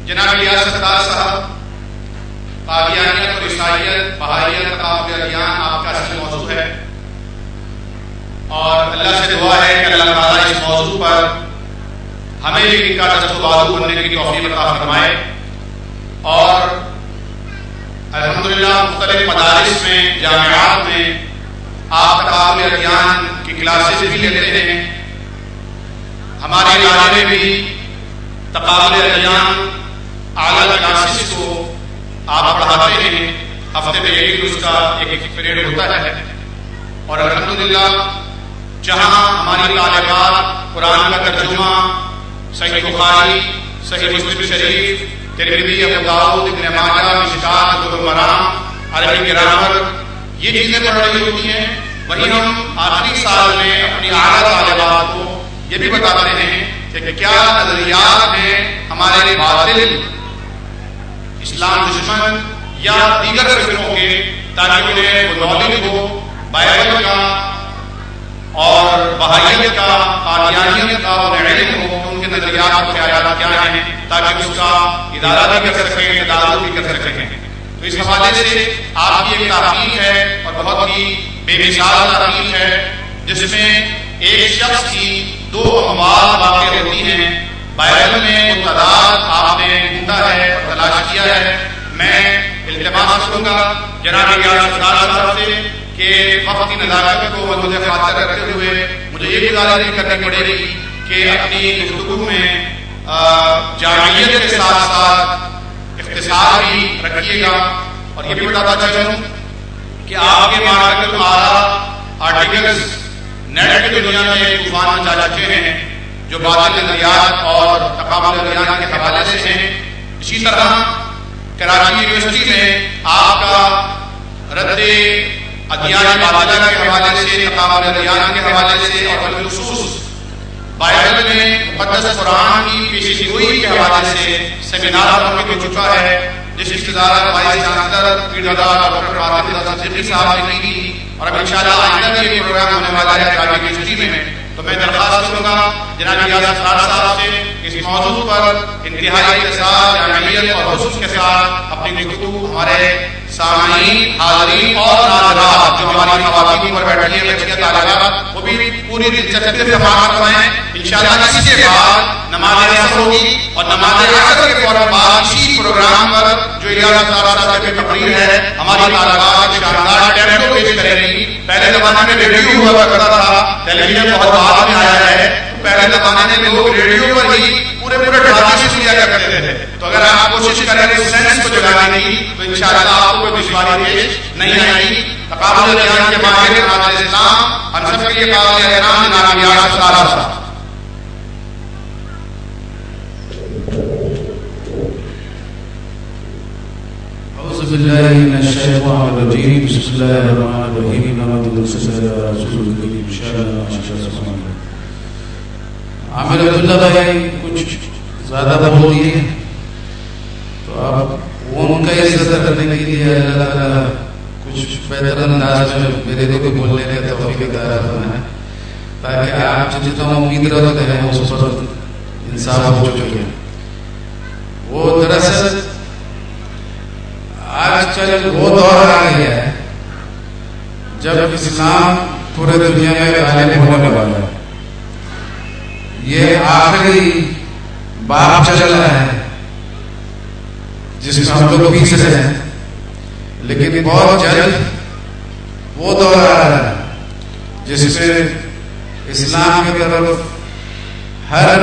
جناب ریاض ستار صاحب، قادیانیت اور عیسائیت، بہائیت، تقابل ادیان آپ کا اصل موضوع ہے، اور اللہ سے دعا ہے کہ اللہ تعالیٰ اس موضوع پر ہمیں بھی ان کا دست و بازو بننے کی توفیق عطا فرمائے، اور الحمدللہ مختلف مدارس میں، جامعات میں آپ تقابل ادیان کی کلاسز بھی لیتے ہیں۔ ہمارے ادارے میں بھی تقابل ادیان اعلیٰ کلاسز کو آپ پڑھاتے ہیں، ہفتے میں ایک دن اس کا ایک پیریڈ ہوتا ہے، اور الحمدللہ جہاں ہماری طالبات قرآن کا ترجمہ، صحیح بخاری، صحیح مسلم شریف، ترمذی، ابو داؤد، ابن ماجہ، مشکات، بلوغ المرام، عربی گرامر، یہ چیزیں پڑھ رہی ہوتی ہیں، وہیں ہم آخری سال میں اپنی اعلیٰ طالبات کو یہ بھی بتاتے ہیں کہ کیا نظریات ہیں ہمارے باطل اسلام دشمن یا دیگر فرقوں کے، تاکہ انہیں وہ نالج ہو بائبل کا اور بہائیت کا، قادیانیت کا، انہیں علم ہو ان کے نظریات اور خیالات کیا ہیں، تاکہ اس کا ادارہ بھی کر سکیں، تدارک بھی کر سکیں۔ تو اس حوالے سے آپ کی ایک تحقیق ہے اور بہت ہی بے مثال تحقیق ہے، جس میں ایک شخص کی 2 اموات واقع ہوتی ہیں۔ بائبل میں وہ تعداد آپ نے ڈھونڈا ہے اور تلاش کیا ہے۔ میں التماس کروں گا جناب ریاض ستار صاحب سے کہ وقت کی نزاکت کو مد خاطر رکھتے ہوئے مجھے یہ گزارش کرنی پڑے گی کہ اپنی گفتگو میں جامعیت کے ساتھ ساتھ اختصار بھی رکھیے گا، اور یہ بھی بتاتا چلوں کہ آپ کے مارکل آرٹیکلز نیٹ کی دنیا میں طوفان مچا چکے ہیں، جو باطل نظریات اور تقابل ادیان کے حوالے سے ہیں۔ اسی طرح کراچی یونیورسٹی میں آپ کا رد ادیان باطلہ کے حوالے سے، تقابل ادیان کے حوالے سے، اور بالخصوص بائبل میں مقدس قرآن کی پیشی گوئی کے حوالے سے سیمینار منعقد ہو چکا ہے، جس کی صدارت وائس چانسلر پیردار ڈاکٹر عاطف صدیقی صاحب نے کی، اور اب انشاءاللہ آئندہ بھی یہ پروگرام ہونے والا ہے کراچی یونیورسٹی میں۔ تو میں درخواست کروں گا جناب ریاض ستار صاحب سے اس موضوع پر انتہائی اختصار، جامعیت اور خصوص کے ساتھ اپنی گفتگو ہمارے سامعین، حاضرین اور ناظرات جو ہماری خواتین پر بیٹھی ہیں، بچیاں، طالبات، وہ بھی پوری دلچسپی سے سماعت فرمائیں۔ انشاءاللہ اسی کے بعد نماز عصر ہوگی، اور نماز عصر کے فوراً بعد اسی پروگرام پر جو ریاض ستار صاحب کی تقریر ہے، ہماری طالبات شاندار ٹیمپو پیش کرے گی۔ پہلے زمانے میں ریڈیو ہوا کرتا تھا، ٹیلی ویژن بہت بعد میں آیا ہے، پہلے زمانے میں لوگ ریڈیو پر ہی پورے ڈرامے سنیا کرتے تھے۔ تو اگر آپ کوشش کریں اس سینس کو جگانے کی تو انشاءاللہ آپ کو کوئی دشواری پیش نہیں آئے گی۔ تقابل ادیان کے ماہر حافظ اسلام، ہم سب کے لیے قابل احترام جناب ریاض ستار صاحب۔ اعوذ باللہ من الشیطان الرجیم، بسم اللہ الرحمن الرحیم، اللہم صل علی رسول کریم، انشاءاللہ۔ عامر عبداللہ بھائی کچھ زیادہ بول دیے، تو آپ ان کا عزت کرنے کے لیے اللہ تعالیٰ کچھ بہتر انداز میں میرے کو بولنے کا توفیق عطا فرمائے، تاکہ آپ جتنا امید رکھتے ہیں اس پر انصاف ہو چکے۔ وہ دراصل آج کل وہ دور آ گیا ہے جب اسلام پورے دنیا میں غالب ہونے والا ہے۔ یہ آخری باب چل رہا ہے جس میں ہم لوگ پیچھے ہیں، لیکن بہت جلد وہ دور آ رہا ہے جس میں اسلام کی طرف ہر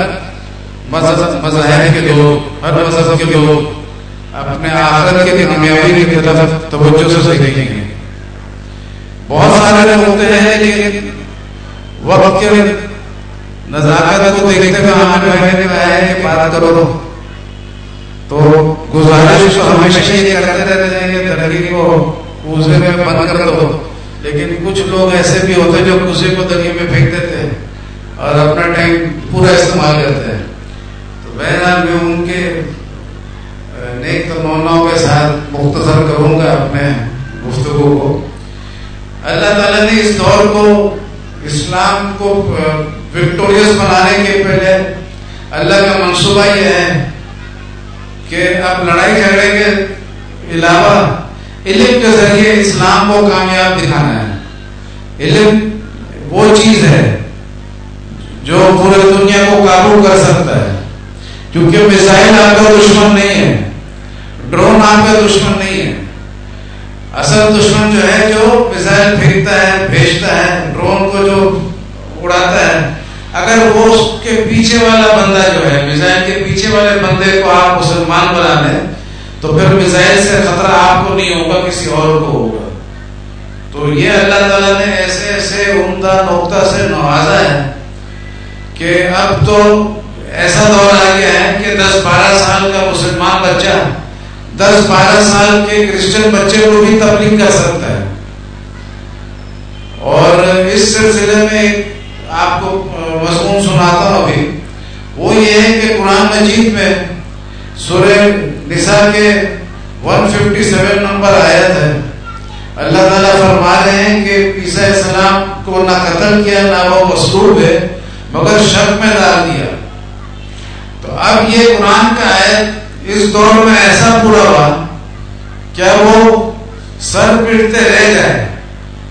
مذہب کے لوگ، ہر مذہب کے لوگ اپنے آخرت کی کامیابی کی طرف توجہ سے دیکھیں گے۔ بہت سارے لوگ ہوتے ہیں لیکن وقت کے نزاکت کو دیکھتے ہوئے ہمیں کہا ہے کہ بات کرو، تو گزارش تو ہمیشہ یہ کرتے رہتے ہیں کہ درگی کو کوزے میں بند کر دو، لیکن کچھ لوگ ایسے بھی ہوتے ہیں جو کوزے کو درگی میں پھینک دیتے ہیں اور اپنا ٹائم پورا استعمال کرتے ہیں۔ تو بہرحال میں ان کے نیک تمناؤں کے ساتھ مختصر کروں گا اپنے گفتگو کو۔ اللہ تعالیٰ نے اس دور کو، اسلام کو وکٹوریس بنانے کے پہلے اللہ کا منصوبہ یہ ہے کہ اب لڑائی جھگڑے کے علاوہ علم کے ذریعے اسلام کو کامیاب دکھانا ہے۔ علم وہ چیز ہے جو پورے دنیا کو قابو کر سکتا ہے، کیونکہ میزائل آپ کا دشمن نہیں ہے، ڈرون آپ کا دشمن نہیں ہے۔ اصل دشمن جو ہے جو میزائل پھینکتا ہے، بھیجتا ہے، ڈرون کو جو اڑاتا ہے، اگر وہ اس کے پیچھے والا بندہ جو ہے، میزائل کے پیچھے والے بندے کو آپ مسلمان بنا لیں تو پھر میزائل سے خطرہ آپ کو نہیں ہوگا، کسی اور کو ہوگا۔ تو یہ اللہ تعالیٰ نے ایسے ایسے عمدہ نقطہ سے نوازا ہے کہ اب تو ایسا دور آ گیا ہے کہ 10-12 سال کا مسلمان بچہ 10-12 سال کے کرسچن بچے کو بھی تبلیغ کر سکتا ہے۔ اور اس سلسلے میں آپ کو مضمون سناتا ہوں ابھی، وہ یہ ہے کہ قرآن مجید میں سورہ نساء کے 157 نمبر آیت ہے، اللہ تعالیٰ فرما رہے ہیں کہ عیسیٰ علیہ السلام کو نہ قتل کیا نہ وہ مصلوب ہے مگر شک میں ڈال دیا۔ تو اب یہ قرآن کا آیت اس دور میں ایسا پورا ہوا کیا وہ سر پٹتے رہ جائے،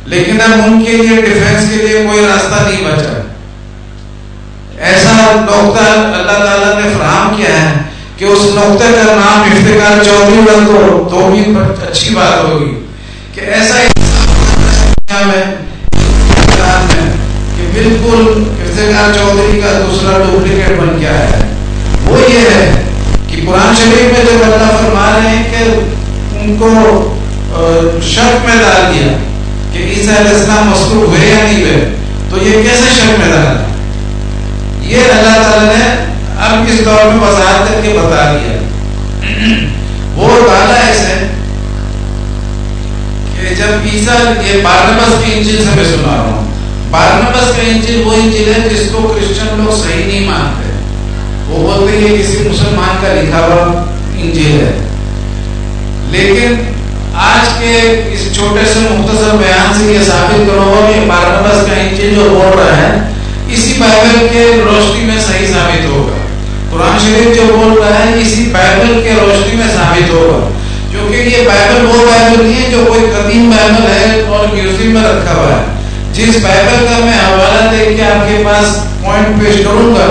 لیکن اب ان کے لیے ڈیفینس کے لیے کوئی راستہ نہیں بچا۔ ایسا نقطہ اللہ تعالیٰ نے فراہم کیا ہے کہ اس نقطے کا نام افتخار چودھری رکھ دو تو بھی اچھی بات ہوگی کہ ایسا دنیا میں کہ بالکل افتخار چودھری کا دوسرا ڈپلیکیٹ بن گیا ہے۔ وہ یہ ہے کہ قرآن شریف میں جب اللہ فرما رہے ہیں کہ ان کو شک میں ڈال دیا کہ عیسیٰ علیہ السلام مصلوب ہوئے یا نہیں ہوئے، تو یہ کیسے شک میں ڈالا؟ یہ اللہ تعالیٰ نے اب اس دور میں وضاحت کر کے بتا دیا۔ وہ ڈالا ایسے کہ جب عیسیٰ، یہ بارنباس کی انجیل سے میں سنا رہا ہوں، بارنباس کا انجیل وہ انجیل ہے جس کو کرسچن لوگ صحیح نہیں مانتے، وہ بولتے ہیں یہ کسی مسلمان کا لکھا ہوا انجیل ہے۔ لیکن آج کے اس چھوٹے سے مختصر بیان سے یہ ثابت کرو گا کہ بارنباس کا انجیل جو بول رہا ہے اسی بائبل کے روشنی میں صحیح ثابت ہوگا، قرآن شریف جو بول رہا ہے اسی بائبل کے روشنی میں ثابت ہوگا، کیونکہ یہ بائبل وہ بائبل نہیں ہے جو کوئی قدیم بائبل ہے اور میوزیم میں رکھا ہوا ہے۔ جس بائبل کا میں حوالہ دے کے آپ کے پاس پوائنٹ پیش کروں گا،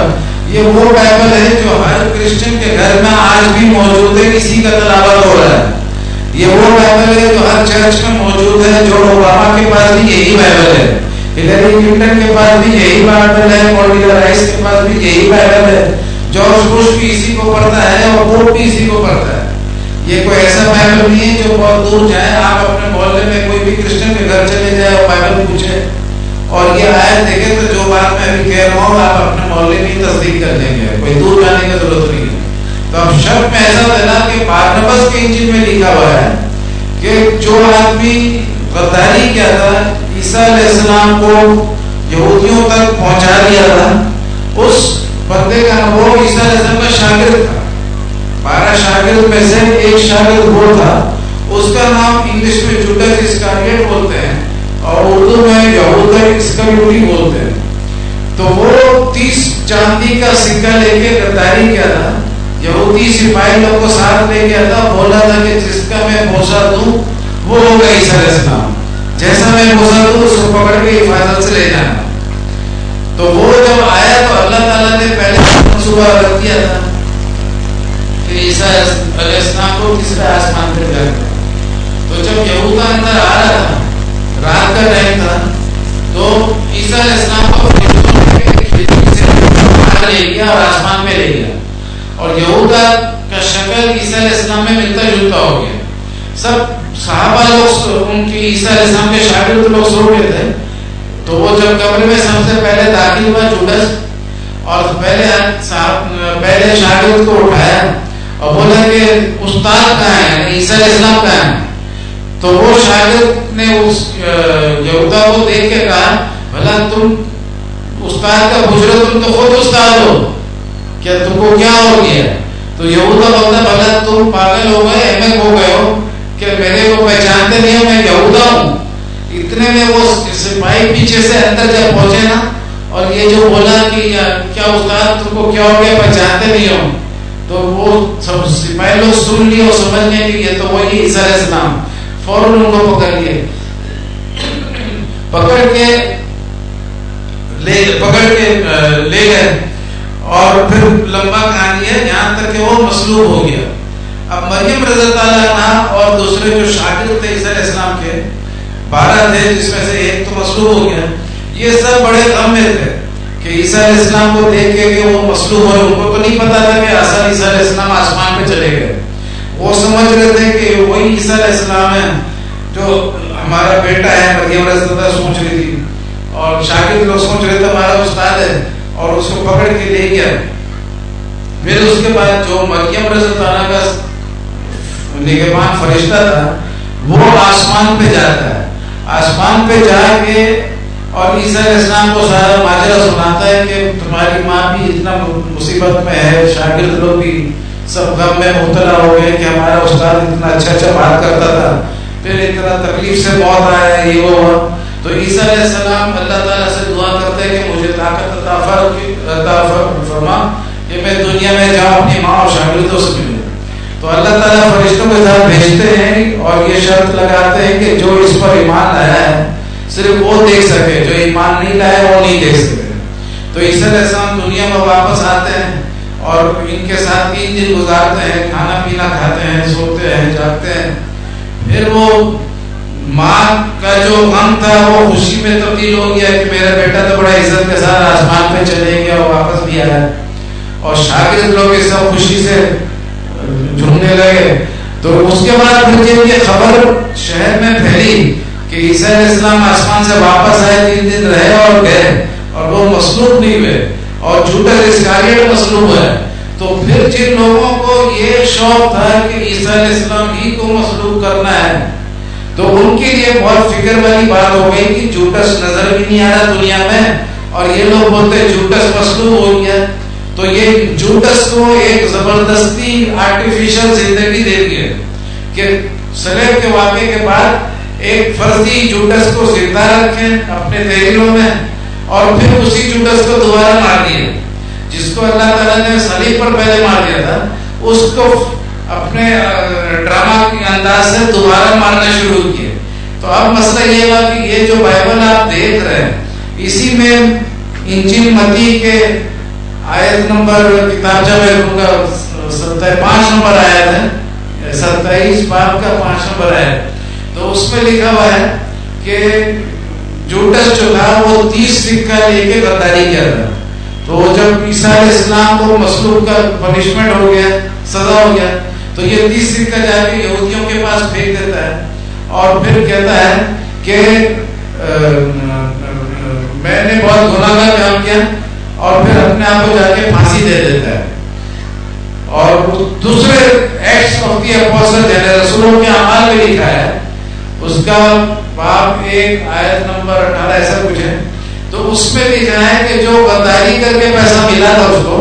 یہ وہ بائبل ہے جو ہر کرسچن کے گھر میں آج بھی موجود ہے، اسی کا تلاوت ہو رہا ہے۔ یہ وہ بائبل ہے جو ہر چرچ میں موجود ہے، جو اوباما کے پاس بھی یہی بائبل ہے، ہلری کلنٹن کے پاس بھی یہی بائبل ہے، کونڈیلا رائس کے پاس بھی یہی بائبل ہے، جارج بش بھی اسی کو پڑھتا ہے اور پوپ بھی اسی کو پڑھتا ہے۔ یہ کوئی ایسا بائبل نہیں ہے جو بہت دور جائے، آپ اپنے محلے میں کوئی بھی کرسچن کے گھر چلے جائے اور بائبل پوچھے اور یہ آیت دیکھے تو جو بات میں ابھی کہہ رہا ہوں آپ اپنے محلے میں تصدیق کر دیں گے، کوئی دور جانے کی ضرورت نہیں ہے۔ تو اب شک میں ایسا ملا کہ بارنباس کے انجیل میں لکھا ہوا ہے کہ جو آدمی غداری کیا تھا، عیسیٰ علیہ السلام کو یہودیوں تک پہنچا دیا تھا، اس بندے کا وہ عیسیٰ علیہ السلام کا شاگرد تھا، 12 شاگرد میں سے ایک شاگرد وہ تھا، اس کا نام انگلش میں جوڈس اسکاریوٹ بولتے ہیں اور اردو میں یہودا اسکریوٹی بولتے ہیں۔ تو وہ 30 چاندی کا سکہ لے کے غداری کیا تھا، یہودی سپاہی لوگ کو ساتھ لے گیا تھا، بولا تھا کہ جس کا میں بوسہ دوں وہ ہوگا عیسیٰ علیہ السلام، جیسا میں بوسہ دوں اس کو پکڑ کے حفاظت سے لے جانا۔ تو وہ جب آیا تو اللہ تعالیٰ نے پہلے منصوبہ رکھ دیا تھا کہ عیسیٰ علیہ السلام کو کس طرح آسمان پہ جانا۔ تو جب یہودا اندر آ رہا تھا، رات کا ٹائم تھا، تو عیسیٰ علیہ السلام کو لے گیا اور آسمان میں لے گیا، اور یہودا کا شکل عیسیٰ علیہ السلام میں ملتا جلتا ہو گیا۔ سب صحابہ لوگ، ان کی عیسیٰ علیہ السلام کے شاگرد لوگ سو گئے تھے، تو وہ جب کمرے میں سب سے پہلے داخل ہوا جوڈس، اور پہلے شاگرد کو اٹھایا اور بولا کہ استاد کہاں ہے، عیسیٰ علیہ السلام کہاں ہے؟ تو وہ شاگرد نے اس یہودا کو دیکھ کے کہا، بھلا تم استاد کا بجرا، تم تو خود استاد ہو، کیا تم کو کیا ہو گیا؟ تو یہودا بولتا، بھلا تم پاگل ہو گئے، احمق ہو گئے ہو کہ میرے کو پہچانتے نہیں ہو، میں یہودا ہوں۔ اتنے میں وہ سپاہی پیچھے سے اندر جب پہنچے نا، اور یہ جو بولا کہ کیا استاد تم کو کیا ہو گیا پہچانتے نہیں ہو, تو وہ سپاہی لوگ سن لیے اور سمجھ گئے کہ یہ تو وہی عیسیٰ علیہ السلام. فوراً ان کو پکڑ لیے, پکڑ کے لے گئے. اور پھر لمبا کہانی ہے یہاں تک کہ وہ مصلوب ہو گیا. اب مریم رضی اللہ عنہا اور دوسرے جو شاگرد تھے عیسیٰ علیہ السلام کے 12 تھے, جس میں سے ایک تو مصلوب ہو گیا. یہ سب بڑے غم میں تھے کہ عیسیٰ علیہ السلام کو دیکھ کے کہ وہ مصلوب ہوئے. ان کو تو نہیں پتا تھا کہ عیسیٰ علیہ السلام آسمان پہ چلے گئے. وہ سمجھ رہے تھے کہ وہی عیسیٰ علیہ السلام ہے جو ہمارا بیٹا ہے. مریم رضی اللہ سوچ رہی تھی اور شاگرد لوگ سوچ رہے تھے ہمارا استاد ہے, اور اس کو پکڑ کے لے گیا. پھر اس کے بعد جو مریم رضی اللہ کا نگہبان فرشتہ تھا وہ آسمان پہ جاتا ہے. آسمان پہ جا کے اور عیسیٰ علیہ السلام کو سارا ماجرا سناتا ہے کہ تمہاری ماں بھی اتنا مصیبت میں ہے, شاگرد لوگ بھی سب غم میں مبتلا ہو گئے کہ ہمارا استاد اتنا اچھا بات کرتا تھا, پھر اتنا تکلیف سے موت آیا ہے, یہ وہ. تو عیسیٰ علیہ السلام اللہ تعالیٰ سے دعا کرتے ہیں کہ مجھے طاقت عطا فرما کہ میں دنیا میں جاؤں اپنی ماں اور شاگردوں سے ملوں. تو اللہ تعالیٰ فرشتوں کے ساتھ بھیجتے ہیں اور یہ شرط لگاتے ہیں کہ جو اس پر ایمان لایا ہے صرف وہ دیکھ سکے, جو ایمان نہیں لایا وہ نہیں دیکھ سکے. تو عیسیٰ علیہ السلام دنیا میں واپس آتے ہیں اور ان کے ساتھ 3 دن گزارتے ہیں, کھانا پینا کھاتے ہیں, سوتے ہیں, جاگتے ہیں. پھر وہ ماں کا جو غم تھا وہ خوشی میں تبدیل ہو گیا کہ میرا بیٹا تو بڑا عزت کے ساتھ آسمان پہ چلے گیا اور واپس بھی آیا. اور شاگرد لوگ سب خوشی سے جھومنے لگے. تو اس کے بعد پھر جب یہ خبر شہر میں پھیلی کہ عیسیٰ علیہ السلام آسمان سے واپس آئے, 3 دن رہے اور گئے, اور وہ مصلوب نہیں ہوئے اور جوڈس اسکاریوٹ مصلوب ہے, تو پھر جن لوگوں کو یہ شوق تھا کہ عیسیٰ علیہ السلام ہی کو مصلوب کرنا ہے, تو ان کے لیے بہت فکر والی بات ہو گئی کہ جوڈس نظر بھی نہیں آ رہا دنیا میں, اور یہ لوگ بولتے جوڈس مصلوب ہو گیا. تو یہ جوڈس کو ایک زبردستی آرٹیفیشل زندگی دے دی ہے کہ سلیب کے واقعے کے بعد ایک فرضی جوڈس کو زندہ رکھیں اپنے تحریروں میں, اور پھر اسی جوڈس کو دوبارہ مار دیا. جس کو اللہ تعالیٰ نے صلیب پر پہلے مار دیا تھا اس کو اپنے ڈرامہ کے انداز سے دوبارہ مارنا شروع کیے. تو اب مسئلہ یہ ہوا کہ یہ جو بائبل آپ دیکھ رہے ہیں اسی میں انجیل متی کے آیت نمبر کتابچہ میں 5 نمبر آیت ہے, 27 باب کا 5 نمبر آیت. تو اس میں لکھا ہوا ہے کہ جوڈس جو تھا وہ 30 سکہ لے کے غداری کیا تھا. تو جب عیسیٰ علیہ السلام کو مصلوب کا پنشمنٹ ہو گیا, سزا ہو گیا, تو یہ 30 سکہ جا کے یہودیوں کے پاس پھینک دیتا ہے اور پھر کہتا ہے کہ میں نے بہت گناہ کا کام کیا, اور پھر اپنے آپ کو جا کے پھانسی دے دیتا ہے. اور دوسرے ایکٹس آف دی اپوسٹل یعنی رسولوں کے اعمال میں لکھا ہے, اس کا باب 1 آیت نمبر 18 ایسا کچھ ہے. تو اس میں لکھا ہے کہ جو غداری کر کے پیسہ ملا تھا اس کو,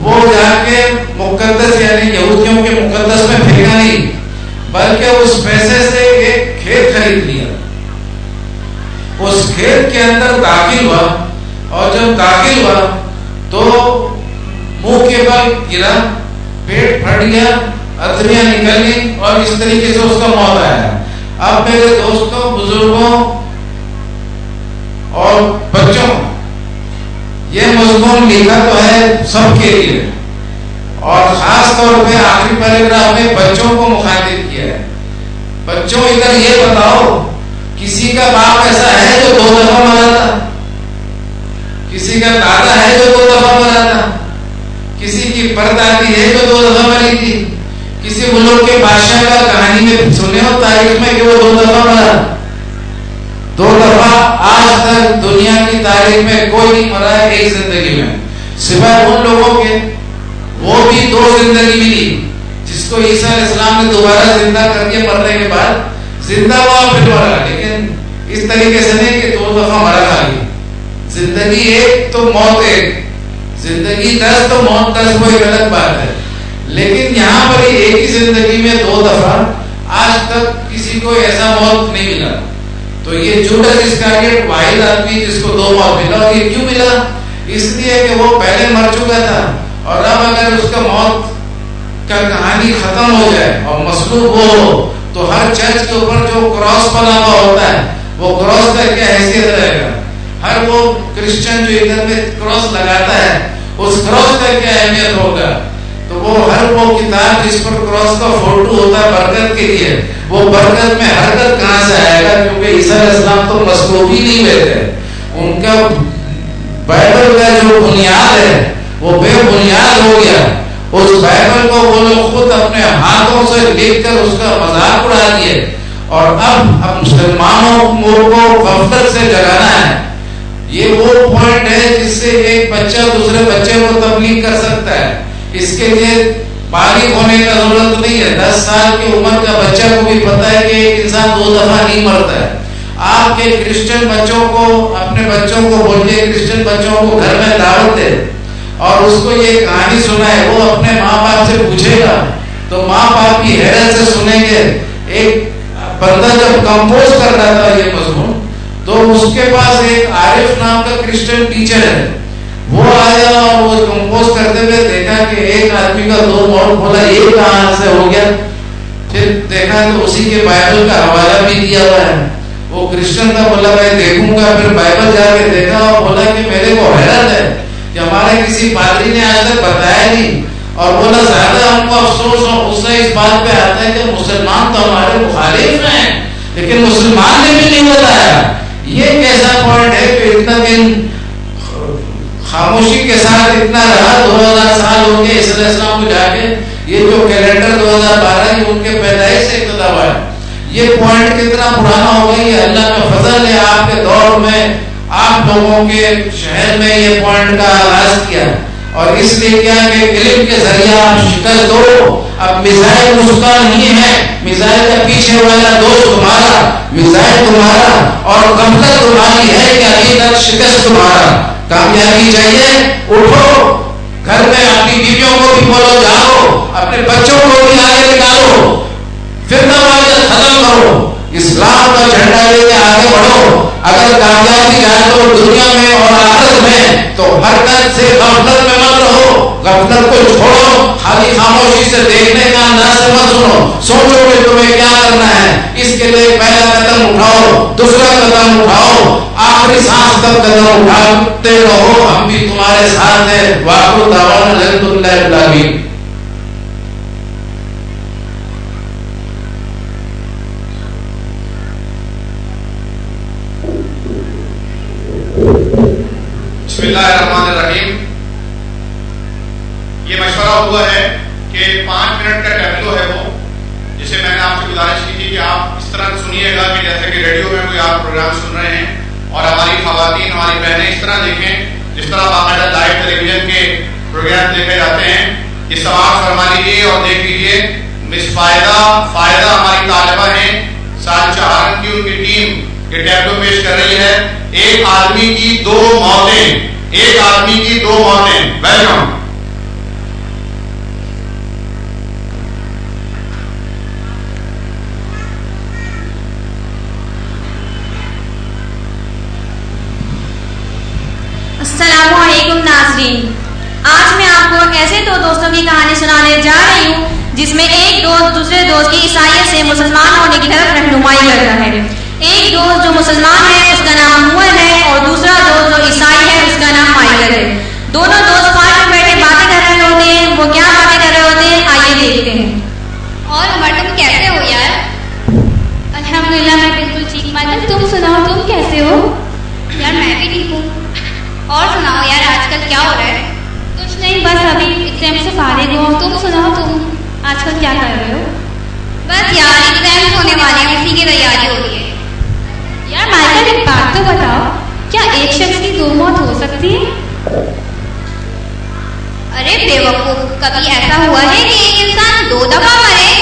وہ جا کے مقدس یعنی یہودیوں کے مقدس میں پھینکا نہیں, بلکہ اس پیسے سے ایک کھیت خرید لیا, اس کھیت کے اندر داخل ہوا, اور جب داخل ہوا تو منہ کے بل گرا, پیٹ پھٹ گیا, اتریاں نکلی اور اس طریقے سے اس کا موت آیا. اب میرے دوستوں, بزرگوں اور بچوں, یہ مضمون لکھا تو ہے سب کے لیے, اور خاص طور پہ آخری پیراگراف میں بچوں کو مخاطب کیا ہے. بچوں ادھر یہ بتاؤ کسی کا باپ ایسا ہے جو 2 دفعہ مرا تھا, کسی کا دادا ہے جو 2 دفعہ مرا تھا, کسی کی پردادی ہے جو 2 دفعہ مری تھی, کسی ملک کے بادشاہ کا کہانی میں سنے ہو تاریخ میں کہ وہ 2 دفعہ مرا, 2 دفعہ آج تک دنیا کی تاریخ میں کوئی نہیں مرا ہے ایک زندگی میں, سوائے ان لوگوں کے وہ بھی 2 زندگی ملی جس کو عیسیٰ علیہ السلام نے دوبارہ زندہ کر دیا مرنے کے بعد, زندہ ہوا پھر مرا, لیکن اس طریقے سے نہیں کہ 2 دفعہ مرا خالی. زندگی ایک تو موت ایک, زندگی 10 تو موت 10, وہ ایک الگ بات ہے. لیکن یہاں پر ایک ہی زندگی میں 2 دفعہ آج تک کسی کو ایسا موت نہیں ملا. تو یہ جوڈس اسکاریوٹ واحد آدمی جس کو 2 موت ملا. اور یہ کیوں ملا؟ اس لیے کہ وہ پہلے مر چکا تھا اور اب اگر اس کا موت کا کہانی ختم ہو جائے اور مصلوب ہو تو ہر چرچ کے اوپر جو کراس بنا ہوا ہوتا ہے وہ کراس کا کیا حیثیت رہے گا. ہر وہ کرسچن جو ادھر میں کراس لگاتا ہے اس کراس کا کیا اہمیت ہوگا. تو وہ ہر وہ کتاب جس پر کراس کا فوٹو ہوتا ہے برکت کے لیے, وہ برکت میں حرکت کہاں سے آئے گا؟ کیونکہ عیسیٰ علیہ السلام تو مصلوب ہی نہیں ہوئے تھے. ان کا بائبل کا جو بنیاد ہے وہ بے بنیاد ہو گیا. اس بائبل کو وہ لوگ خود اپنے ہاتھوں سے لکھ کر اس کا مذاق اڑا دیے. اور اب مسلمانوں کو غفلت سے جگانا ہے. یہ وہ پوائنٹ ہے جس سے ایک بچہ دوسرے بچے کو تبلیغ کر سکتا ہے. اس کے لیے بالغ ہونے کا ضرورت نہیں ہے. 10 سال کی عمر کا بچہ کو بھی پتا ہے کہ ایک انسان 2 دفعہ نہیں مرتا ہے. آپ کے کرسچن بچوں کو, اپنے بچوں کو بولیے, کرسچن بچوں کو گھر میں دعوت دے اور اس کو یہ کہانی سنائے. وہ اپنے ماں باپ سے پوچھے گا تو ماں باپ کی حیرت سے سنیں گے. ایک بندہ جب کمپوز کر رہا تھا یہ مضمون تو اس کے پاس ایک عارف نام کا کرسچن ٹیچر ہے. وہ آیا اور وہ کمپوز کرتے ہوئے دیکھا کہ ایک آدمی کا 2 موت بولا, یہ کہاں سے ہو گیا. پھر دیکھا تو اسی کے بائبل کا حوالہ بھی دیا ہوا ہے. وہ کرسچن تھا, بولا بھائی دیکھوں گا. پھر بائبل جا کے دیکھا اور بولا کہ میرے کو حیرت ہے کہ ہمارے کسی پادری نے آج تک بتایا نہیں. اور بولا زیادہ ہم کو افسوس اس سے اس بات پہ آتا ہے کہ مسلمان تو ہمارے مخالف ہیں لیکن مسلمان نے بھی نہیں بتایا. یہ کیسا پوائنٹ ہے کہ اتنا دن خاموشی کے ساتھ اتنا رہا. 2000 سال ہو گئے عیسیٰ علیہ السلام کو جا کے. یہ جو کیلنڈر 2012 یہ ان کے پیدائش سے ابتدا ہوا ہے. یہ پوائنٹ کتنا پرانا ہو گئی ہے. اللہ کا فضل ہے, آپ کے دور میں آپ لوگوں کے شہر میں یہ پوائنٹ کا آغاز کیا. اور اس لیے کیا کہ علم کے ذریعے آپ شکست دو. اب میزائل اس کا نہیں ہے, میزائل کا پیچھے والا دوست تمہارا, میزائل تمہارا اور غفلت تمہاری ہے کہ ابھی تک شکست تمہارا. کامیابی چاہیے, اٹھو. گھر میں اپنی بیویوں کو بھی بولو جاؤ, اپنے بچوں کو بھی آگے نکالو, فتنہ واجب ختم کرو, اسلام کا جھنڈا لے کے آگے بڑھو. اگر کامیابی چاہتے ہو دنیا میں اور آخرت میں تو حرکت سے غفلت میں مت رہو. غفلت کو چھوڑو, خالی خاموشی سے دیکھنے کا انداز سے مت سنو. سوچو کہ تمہیں کیا کرنا ہے. اس کے لیے پہلا قدم اٹھاؤ, دوسرا قدم اٹھاؤ, آخری سانس تک قدم اٹھاتے رہو. ہم بھی تمہارے ساتھ ہیں. وآخر دعوانا الحمدللہ رب العالمین. بسم اللہ الرحمن الرحیم. یہ مشورہ ہوا ہے کہ 5 منٹ کا ٹیبلو ہے وہ, جسے میں نے آپ سے گزارش کی تھی کہ آپ اس طرح سنیے گا کہ جیسے کہ ریڈیو میں کوئی آپ پروگرام سن رہے ہیں اور ہماری خواتین, ہماری بہنیں اس طرح دیکھیں جس طرح باقاعدہ لائیو ٹیلی ویژن کے پروگرام دیکھے جاتے ہیں. یہ سماعت فرما لیجیے اور دیکھ لیجیے. مس فائدہ ہماری طالبہ ہیں سال چہارم کی, ان کی ٹیم یہ ٹیبلو پیش کر رہی ہے. ایک آدمی کی 2 موتیں, ایک آدمی کی 2 موتیں. ویلکم. السلام علیکم ناظرین. آج میں آپ کو ایسے 2 دوستوں کی کہانی سنانے جا رہی ہوں جس میں ایک دوست دوسرے دوست کی عیسائیت سے مسلمان ہونے کی طرف رہنمائی کرتا ہے. ایک دوست جو مسلمان ہے اس کا نام مومن ہے اور دوسرا دوست جو عیسائی ہے اس کا نام مائیکل ہے. دونوں دوست پارک میں بیٹھے باتیں کر رہے ہوتے ہیں. وہ کیا باتیں کر رہے ہوتے ہیں آئیے دیکھتے ہیں. اور عمر تم کیسے ہو یار؟ الحمدللہ میں بالکل ٹھیک. مائیکل تم سناؤ, تم کیسے ہو؟ یار میں بھی ٹھیک ہوں. اور سناؤ یار آج کل کیا ہو رہا ہے؟ کچھ نہیں, بس ابھی ایگزام سے فارغ ہو. تم سناؤ, تم آج کل کیا کر رہے ہو؟ بس یار ایگزام ہونے والے ہیں, اسی کی تیاری ہو رہی ہے. یار مائیکل ایک بات تو بتاؤ, کیا ایک شخص کی 2 موت ہو سکتی ہے؟ ارے بے وقوف, کبھی ایسا ہوا ہے کہ ایک انسان 2 دفعہ مرے؟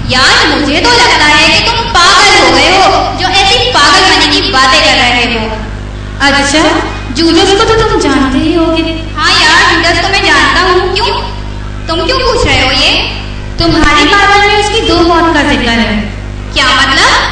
یار مجھے تو لگتا ہے کہ تم پاگل ہو گئے ہو جو ایسی پاگل بننے کی باتیں کر رہے ہو. اچھا, جوجس کو تو تم جانتے ہی ہوگے. ہاں یار جوجس کو میں جانتا ہوں. کیوں, تم کیوں پوچھ رہے ہو یہ؟ تمہاری بائبل میں اس کی 2 موت کا ذکر ہے. کیا مطلب؟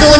2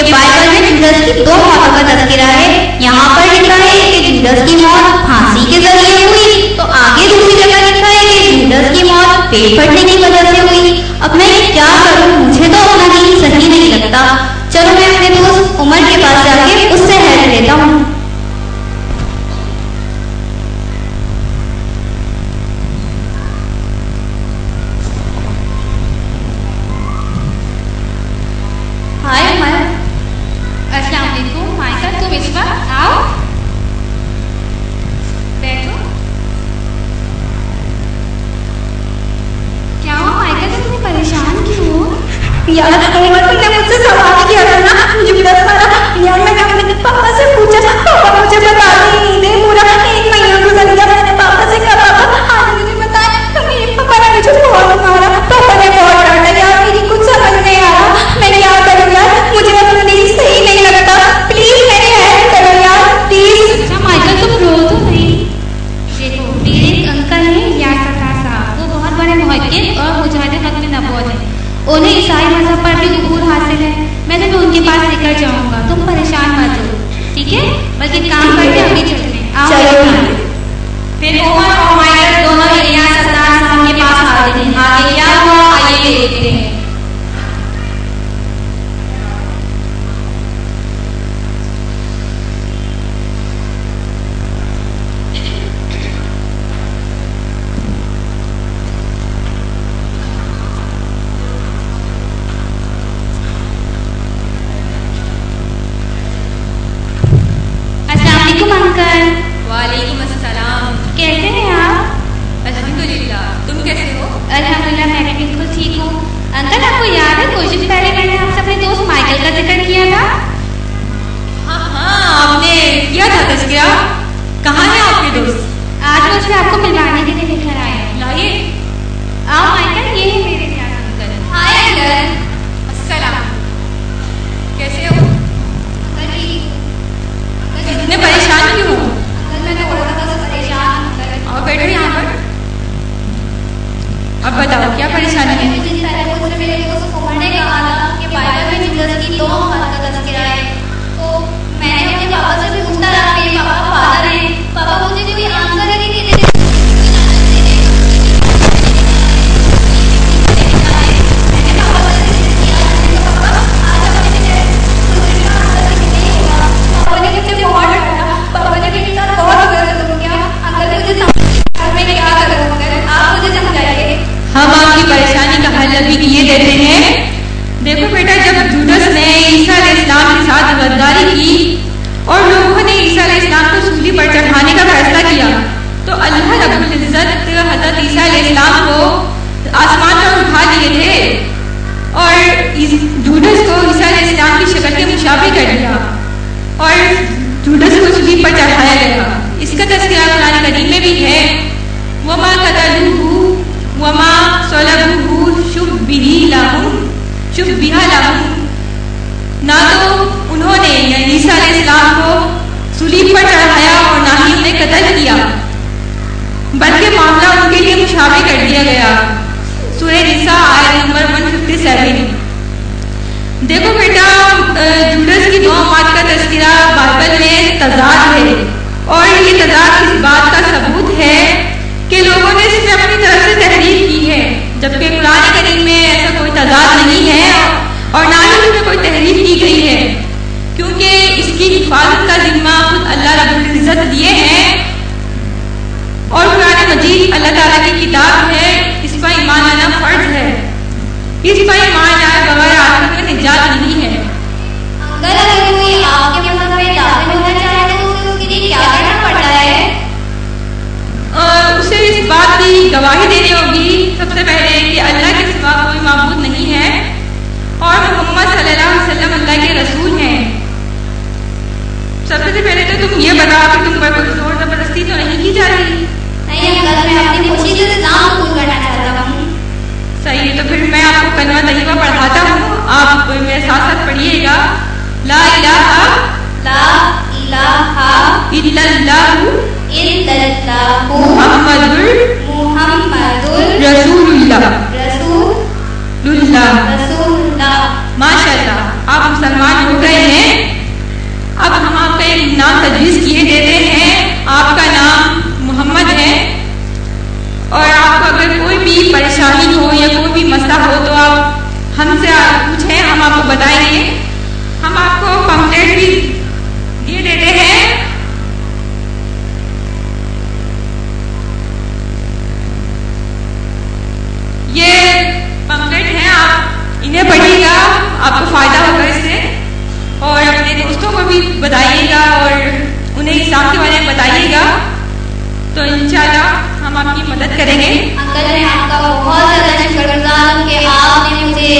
کہ بائبل میں جوڈس کی 2 موتوں کا تذکرہ ہے. یہاں پر لکھا ہے کہ جوڈس کی موت پھانسی کے ذریعے ہوئی, تو آگے دوسری جگہ لکھا ہے کہ جوڈس کی موت پیٹ پھٹنے کی وجہ سے ہوئی. اب میں کیا کروں, مجھے تو اپنا دین صحیح نہیں لگتا. چلو میں اپنے دوست عمر کے پاس جا کے اس سے ہیلپ لیتا ہوں. ہائے عمر. السلام علیکم. مائیکل تم اس وقت آؤ, بیٹھو. کیا ہوا مائیکل, تم اتنے پریشان کیوں ہو؟ یار عمر تم نے مجھ سے سوال کیا تھا نا, مجھے بتا مارا. یار میں نے اپنے پاپا سے پوچھا, پاپا مجھے بتا ہی نہیں دے. پورا 1 مہینہ گزر گیا, میں نے پاپا سے کہا پاپا آج مجھے بتایا, تو میرے پاپا نے مجھے بہت مارا. پاپا نے بہت ڈانٹا. یار میری کچھ سمجھ نہیں آ رہا, میں کیا کروں یار, مجھے اپنا دین صحیح نہیں لگتا. پلیز میری ہیلپ کرو یار, پلیز. اچھا مائیکل تم رو تو نہیں. دیکھو میرے ایک انکل ہیں یاسر صاحب, وہ بہت بڑے محقق اور مجاہد حق میں نبوت ہیں. انہیں عیسائی مذہب پر بھی عبور حاصل ہے. میں تمہیں ان کے پاس لے کر جاؤں گا, تم پریشان مت ہو, ٹھیک ہے؟ بلکہ کام کر کے ابھی چلتے ہیں. چلو. پھر عمر اور مائیکل دونوں الیاس سردار صاحب کے پاس آتے ہیں. آگے کیا ہوا آئیے دیکھتے ہیں. وعلیکم السلام. کیسے ہیں آپ؟ الحمدللہ, تم کیسے ہو؟ الحمدللہ میں بھی بالکل ٹھیک ہوں. انکل آپ کو یاد ہے کچھ دن پہلے میں نے آپ سے اپنے دوست مائیکل کا ذکر کیا تھا؟ ہاں آپ نے کیا تھا تذکرہ. کہاں ہے آپ کے دوست؟ آج میں اسے آپ کو ملوانے کے لیے لے کر آیا. لائیے. آؤ مائیکل, یہ ہے میرے ساتھ انکل. ہائے انکل. السلام. کیسے ہو؟ اتنے پریشان کیوں ہو؟ اور بیٹھو یہاں پر. اب بتاؤ کیا پریشانی ہے؟ میرے دوست عمر نے کہا تھا کہ بائبل میں جوڈس کی 2 موت کا تذکرہ ہے. تو میں نے اپنے پاپا سے پوچھا تھا, میرے پاپا فادر ہیں, پاپا مجھے کوئی آنسر ہی نہیں دیتے. ہم آپ کی پریشانی کا حل ابھی کیے دیتے ہیں. دیکھو بیٹا, جب جوڈس نے عیسیٰ علیہ السلام کے ساتھ غداری کی اور لوگوں نے عیسیٰ علیہ السلام کو سولی پر چڑھانے کا فیصلہ کیا, تو اللہ رب العزت حضرت عیسیٰ علیہ السلام کو آسمان پر اٹھا لیے تھے اور جوڈس کو عیسیٰ علیہ السلام کی شکل کے مشابہ کر دیا اور جوڈس کو سولی پر چڑھایا گیا. اس کا تذکرہ قرآن کریم میں بھی ہے. وما قتلوه وما صلبوه شبہ لهم. نہ تو انہوں نے یعنی عیسیٰ علیہ السلام کو صلیب پر چڑھایا اور نہ ہی انہیں قتل کیا, بلکہ معاملہ ان کے لیے مشابہ کر دیا گیا. سورہ نساء آیت نمبر 157. دیکھو بیٹا, جوڈس کی 2 موت کا تذکرہ بائبل میں تضاد ہے, اور یہ تضاد اس بات کا ثبوت ہے کہ لوگوں نے اس میں اپنی طرف سے تحریف کی ہے, جبکہ قرآن کریم میں ایسا کوئی تضاد نہیں ہے اور نہ ہی اس میں کوئی تحریف کی گئی ہے, کیونکہ اس کی حفاظت کا ذمہ خود اللہ رب العزت لیے ہیں. اور قرآن مجید اللہ تعالیٰ کی کتاب ہے, اس پر ایمان لانا فرض ہے. اس پر ایمان لانا بغیر آخرت میں نجات نہیں ہے. اگر کوئی آپ کے مذہب میں داخل ہونا چاہے تو اس کے لیے کیا کرنا پڑتا ہے؟ اسے اس بات کی گواہی دینی ہوگی سب سے پہلے کہ اللہ کے سوا کوئی معبود نہیں ہے اور محمد صلی اللہ علیہ وسلم اللہ کے رسول ہیں. سب سے پہلے تو تم یہ بتاؤ کہ تم پر کوئی زور زبردستی تو نہیں کی جا رہی؟ نہیں انکل, میں اپنی خوشی سے اسلام قبول کرنا چاہتا ہوں. صحیح ہے, تو پھر میں آپ کو کلمہ طیبہ پڑھاتا ہوں, آپ میرے ساتھ ساتھ پڑھیے گا. لا الہ الا اللہ محمد رسول اللہ. ماشاء اللہ, آپ مسلمان ہو گئے رزق یہ دیتے ہیں. آپ کا نام محمد ہے اور آپ کو اگر کوئی بھی پریشانی ہو یا کوئی بھی مسئلہ ہو تو آپ ہم سے پوچھیں, ہم آپ کو بتائیں گے. ہم آپ کو پمفلیٹ بھی یہ دیتے ہیں. یہ پمفلیٹ ہیں, آپ انہیں پڑھیے گا, آپ کو فائدہ ہوگا اس سے, اور اپنے دوستوں کو بھی بتائیے گا اور انہیں اسلام کے بارے میں بتائیے گا, تو انشاءاللہ ہم آپ کی مدد کریں گے. انکل میں آپ کا بہت زیادہ شکر گزار ہوں کہ آپ نے مجھے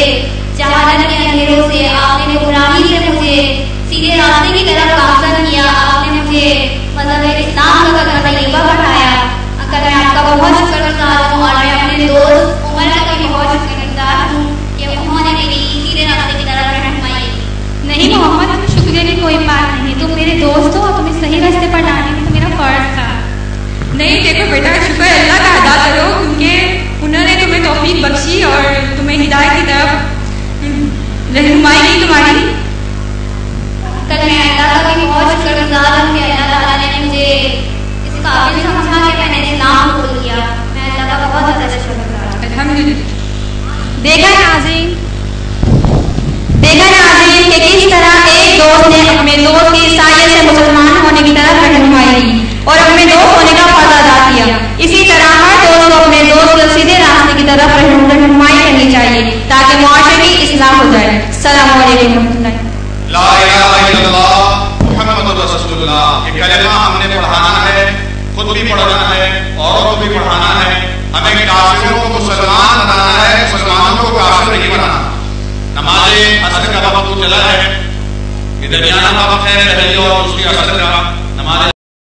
جہالت کے اندھیروں سے, آپ نے گمراہی سے مجھے سیدھے راستے کی طرف گامزن کیا, آپ نے مجھے مذہب اسلام کا کلمہ طیبہ پڑھایا. انکل میں آپ کا بہت شکر گزار ہوں, اور میں اپنے دوست عمر کا بھی بہت شکر گزار ہوں کہ انہوں نے میری سیدھے راستے کی طرف رہنمائی کی. نہیں محمد, شکریہ کی کوئی بات نہیں, تم میرے دوست ہو اور تمہیں صحیح راستے پر لانے میں تو میرا فرض تھا. نہیں دیکھو بیٹا, شکر اللہ کا ادا کرو کیونکہ انہوں نے تمہیں توفیق بخشی اور تمہیں ہدایت کی طرف رہنمائی کی تمہاری. انکل میں اللہ کا بھی بہت شکر گزار ہوں کہ اللہ تعالیٰ نے مجھے اس قابل سمجھا کہ میں نے اسلام قبول کیا. میں اللہ کا بہت زیادہ شکر گزار ہوں. الحمدللہ. دیکھا ناظرین کہ کس طرح ایک دوست نے اپنے دوست کی سائے سے مسلمان ہونے کی طرف رہنمائی کی اور اپنے دوست ہونے کا فرض ادا کیا. اسی طرح ہر دوست کو اپنے دوست کو سیدھے راستے کی طرف رہنمائی کرنی چاہیے تاکہ معاشرے کی اصلاح ہو جائے. السلام علیکم ورحمۃ اللہ. لا الہ الا اللہ محمد رسول اللہ. یہ کلمہ ہم نے پڑھانا ہے, خود بھی پڑھانا ہے, اوروں کو بھی پڑھانا ہے. ہمیں کافروں کو مسلمان بنانا ہے, مسلمانوں کو کافر نہیں بنانا. نماز عصر کا وقت چلا ہے, یہ درمیانہ وقت ہے پہلی اور دوسری عصر کا. نماز